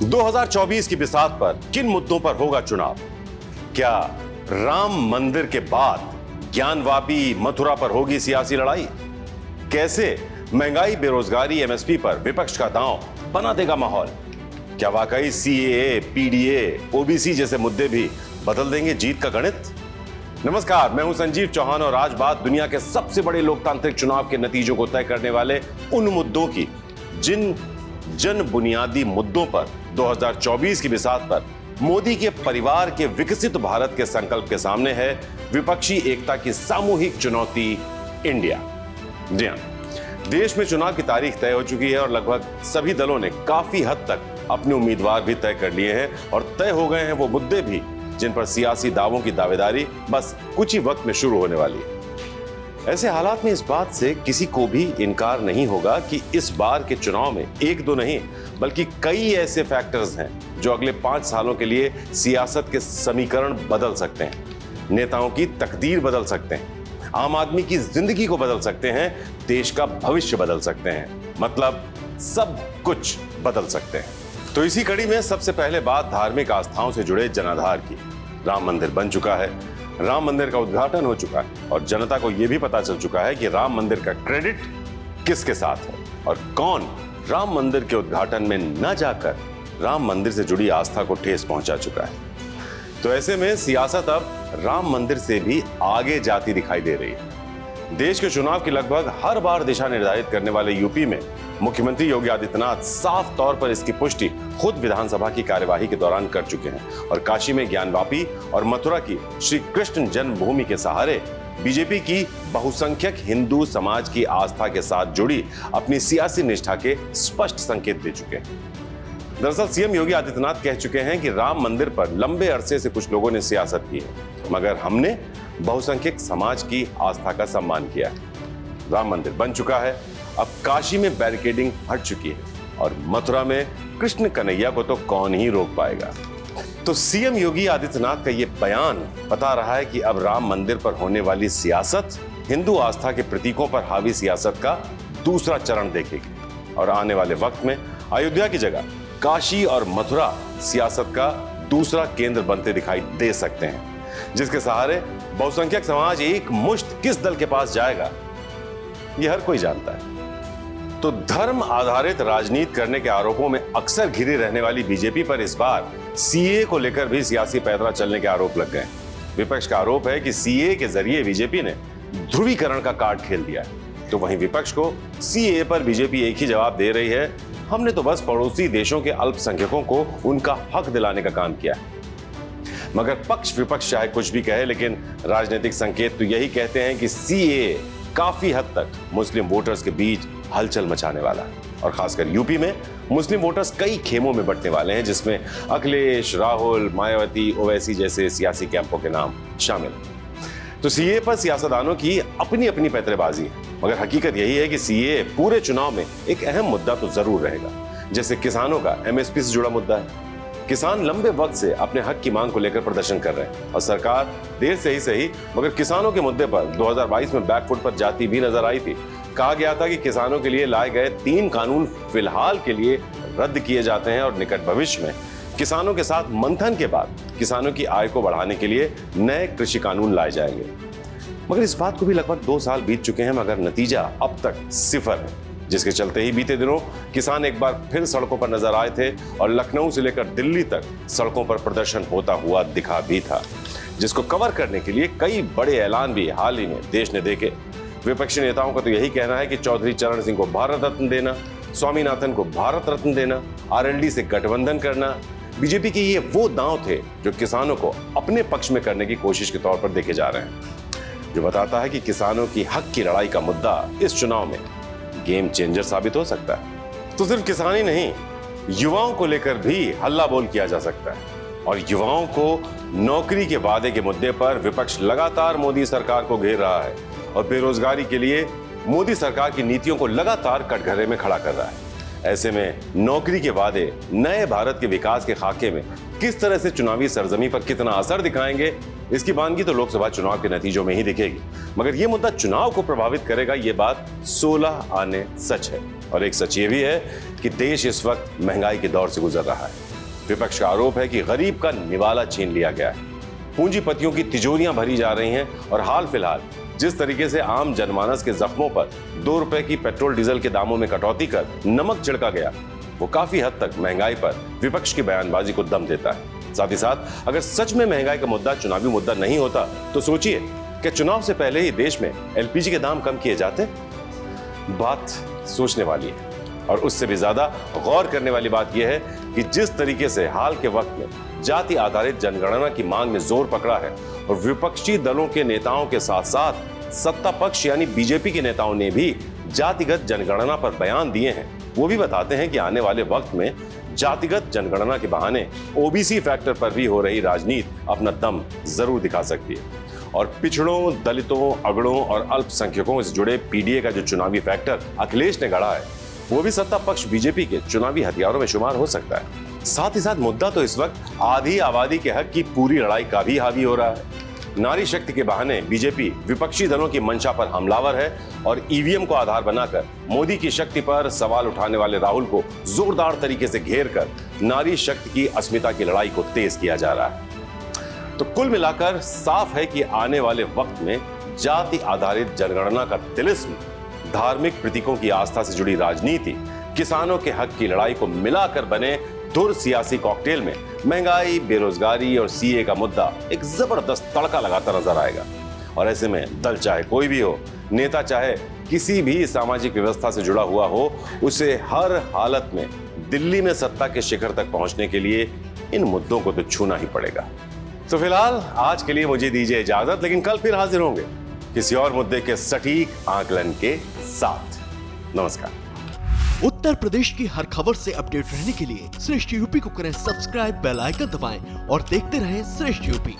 2024 की बिसात पर किन मुद्दों पर होगा चुनाव? क्या राम मंदिर के बाद ज्ञानवापी मथुरा पर होगी सियासी लड़ाई? कैसे महंगाई, बेरोजगारी, एमएसपी पर विपक्ष का दांव बना देगा माहौल? क्या वाकई सीएए, पीडीए, ओबीसी जैसे मुद्दे भी बदल देंगे जीत का गणित? नमस्कार, मैं हूं संजीव चौहान और आज बात दुनिया के सबसे बड़े लोकतांत्रिक चुनाव के नतीजों को तय करने वाले उन मुद्दों की जिन जन बुनियादी मुद्दों पर 2024 की बिसात पर मोदी के परिवार के विकसित भारत के संकल्प के सामने है विपक्षी एकता की सामूहिक चुनौती इंडिया। जी हां, देश में चुनाव की तारीख तय हो चुकी है और लगभग सभी दलों ने काफी हद तक अपने उम्मीदवार भी तय कर लिए हैं और तय हो गए हैं वो मुद्दे भी जिन पर सियासी दावों की दावेदारी बस कुछ ही वक्त में शुरू होने वाली है। ऐसे हालात में इस बात से किसी को भी इनकार नहीं होगा कि इस बार के चुनाव में एक दो नहीं बल्कि कई ऐसे फैक्टर्स हैं जो अगले 5 सालों के लिए सियासत के समीकरण बदल सकते हैं, नेताओं की तकदीर बदल सकते हैं, आम आदमी की जिंदगी को बदल सकते हैं, देश का भविष्य बदल सकते हैं, मतलब सब कुछ बदल सकते हैं। तो इसी कड़ी में सबसे पहले बात धार्मिक आस्थाओं से जुड़े जनाधार की। राम मंदिर बन चुका है, राम मंदिर का उद्घाटन हो चुका है और जनता को यह भी पता चल चुका है कि राम मंदिर का क्रेडिट किसके साथ है और कौन राम मंदिर के उद्घाटन में न जाकर राम मंदिर से जुड़ी आस्था को ठेस पहुंचा चुका है। तो ऐसे में सियासत अब राम मंदिर से भी आगे जाती दिखाई दे रही है। देश के चुनाव की लगभग हर बार दिशा निर्धारित करने वाले यूपी में मुख्यमंत्री योगी आदित्यनाथ साफ तौर पर इसकी पुष्टि खुद विधानसभा की कार्यवाही के दौरान कर चुके हैं और काशी में ज्ञानवापी और मथुरा की श्री कृष्ण जन्मभूमि के सहारे बीजेपी की बहुसंख्यक हिंदू समाज की आस्था के साथ जुड़ी अपनी सियासी निष्ठा के स्पष्ट संकेत दे चुके हैं। दरअसल सीएम योगी आदित्यनाथ कह चुके हैं कि राम मंदिर पर लंबे अरसे से कुछ लोगों ने सियासत की है मगर हमने बहुसंख्यक समाज की आस्था का सम्मान किया है। राम मंदिर बन चुका है, अब काशी में बैरिकेडिंग हट चुकी है और मथुरा में कृष्ण कन्हैया को तो कौन ही रोक पाएगा। तो सीएम योगी आदित्यनाथ का ये बयान बता रहा है कि अब राम मंदिर पर होने वाली सियासत हिंदू आस्था के प्रतीकों पर हावी सियासत का दूसरा चरण देखेगी और आने वाले वक्त में अयोध्या की जगह काशी और मथुरा सियासत का दूसरा केंद्र बनते दिखाई दे सकते हैं, जिसके सहारे बहुसंख्यक समाज एक मुश्त किस दल के पास जाएगा यह हर कोई जानता है। तो धर्म आधारित राजनीति करने के आरोपों में अक्सर घिरी रहने वाली बीजेपी पर इस बार सीए को लेकर भी सियासी पैंतरा चलने के आरोप लग गए। विपक्ष का आरोप है कि सीए के जरिए बीजेपी ने ध्रुवीकरण का कार्ड खेल दिया है, तो वहीं विपक्ष को सीए पर बीजेपी एक ही जवाब दे रही है, हमने तो बस पड़ोसी देशों के अल्पसंख्यकों को उनका हक दिलाने का काम किया है। मगर पक्ष विपक्ष चाहे कुछ भी कहे, लेकिन राजनीतिक संकेत तो यही कहते हैं कि सीए काफी हद तक मुस्लिम वोटर्स के बीच हलचल मचाने वाला है और खासकर यूपी में मुस्लिम वोटर्स कई खेमों में बंटने वाले हैं, जिसमें अखिलेश, राहुल, मायावती, ओवैसी जैसे सियासी कैंपों के नाम शामिल। तो सीए पर सियासतदानों की अपनी अपनी पैंतरेबाजी है, मगर हकीकत यही है कि सीए पूरे चुनाव में एक अहम मुद्दा तो जरूर रहेगा। जैसे किसानों का एमएसपी से जुड़ा मुद्दा है। किसान लंबे वक्त से अपने हक की मांग को लेकर प्रदर्शन कर रहे हैं और सरकार देर से ही सही मगर किसानों के मुद्दे पर 2022 में बैकफुट पर जाती भी नजर आई थी। कहा गया था कि किसानों के लिए लाए गए 3 कानून फिलहाल के लिए रद्द किए जाते हैं और निकट भविष्य में किसानों के साथ मंथन के बाद किसानों की आय को बढ़ाने के लिए नए कृषि कानून लाए जाएंगे। मगर इस बात को भी लगभग 2 साल बीत चुके हैं मगर नतीजा अब तक सिफर है, जिसके चलते ही बीते दिनों किसान एक बार फिर सड़कों पर नजर आए थे और लखनऊ से लेकर दिल्ली तक सड़कों पर प्रदर्शन होता हुआ दिखा भी था, जिसको कवर करने के लिए कई बड़े ऐलान भी हाल ही में देश ने देखे। विपक्षी नेताओं का तो यही कहना है कि चौधरी चरण सिंह को भारत रत्न देना, स्वामीनाथन को भारत रत्न देना, आरएलडी से गठबंधन करना, बीजेपी के ये वो दांव थे जो किसानों को अपने पक्ष में करने की कोशिश के तौर पर देखे जा रहे हैं, जो बताता है कि किसानों की हक की लड़ाई का मुद्दा इस चुनाव में गेम चेंजर साबित हो सकता है। तो सिर्फ किसान ही नहीं, युवाओं को लेकर भी हल्ला बोल किया जा सकता है और युवाओं को नौकरी के वादे के मुद्दे पर विपक्ष लगातार मोदी सरकार को घेर रहा है और बेरोजगारी के लिए मोदी सरकार की नीतियों को लगातार कटघरे में खड़ा कर रहा है। ऐसे में नौकरी के वादे नए भारत के विकास के खाके में किस तरह से चुनावी सरजमी पर कितना असर दिखाएंगे, इसकी बानगी तो लोकसभा चुनाव के नतीजों में ही दिखेगी। मगर यह मुद्दा चुनाव को प्रभावित करेगा, यह बात 16 आने सच है। और एक सच ये भी है कि देश इस वक्त महंगाई के दौर से गुजर रहा है। विपक्ष का आरोप है कि गरीब का निवाला छीन लिया गया है, पूंजीपतियों की तिजोरियां भरी जा रही हैं और हाल फिलहाल जिस तरीके से आम जनमानस के जख्मों पर 2 रुपए की पेट्रोल डीजल के दामों में कटौती कर नमक छिड़का गया, वो काफी हद तक महंगाई पर विपक्ष की बयानबाजी को दम देता है। साथ ही साथ अगर सच में महंगाई का मुद्दा चुनावी मुद्दा नहीं होता तो सोचिए कि चुनाव से पहले ही देश में एलपीजी के दाम कम किए जाते। बात सोचने वाली है और उससे भी ज्यादा गौर करने वाली बात यह है कि जिस तरीके से हाल के वक्त में जाति आधारित जनगणना की मांग ने जोर पकड़ा है और विपक्षी दलों के नेताओं के साथ साथ सत्ता पक्ष यानी बीजेपी के नेताओं ने भी जातिगत जनगणना पर बयान दिए हैं, वो भी बताते हैं कि आने वाले वक्त में जातिगत जनगणना के बहाने ओबीसी फैक्टर पर भी हो रही राजनीति अपना दम जरूर दिखा सकती है और पिछड़ों, दलितों, अगड़ों और अल्पसंख्यकों से जुड़े पीडीए का जो चुनावी फैक्टर अखिलेश ने गढ़ा है वो भी सत्ता पक्ष बीजेपी के चुनावी हथियारों में शुमार हो सकता है। साथ ही साथ मुद्दा तो इस वक्त आधी आबादी के हक की पूरी लड़ाई का भी हावी हो रहा है। नारी शक्ति के बहाने बीजेपी विपक्षी दलों की मंशा पर हमलावर है और ईवीएम को आधार बनाकर मोदी की शक्ति पर सवाल उठाने वाले राहुल को जोरदार तरीके से घेर कर नारी शक्ति की अस्मिता की लड़ाई को तेज किया जा रहा है। तो कुल मिलाकर साफ है कि आने वाले वक्त में जाति आधारित जनगणना का तिलिस्म, धार्मिक प्रतीकों की आस्था से जुड़ी राजनीति, किसानों के हक की लड़ाई को मिलाकर बने धुर सियासी कॉकटेल में महंगाई, बेरोजगारी और सीए का मुद्दा एक जबरदस्त तड़का लगाता नजर आएगा। और ऐसे में दल चाहे कोई भी हो, नेता चाहे किसी भी सामाजिक व्यवस्था से जुड़ा हुआ हो, उसे हर हालत में दिल्ली में सत्ता के शिखर तक पहुंचने के लिए इन मुद्दों को तो छूना ही पड़ेगा। तो फिलहाल आज के लिए मुझे दीजिए इजाजत, लेकिन कल फिर हाजिर होंगे किसी और मुद्दे के सटीक आकलन के साथ। नमस्कार। उत्तर प्रदेश की हर खबर से अपडेट रहने के लिए श्रेष्ठ यूपी को करें सब्सक्राइब, बेल आइकन दबाएं और देखते रहें श्रेष्ठ यूपी।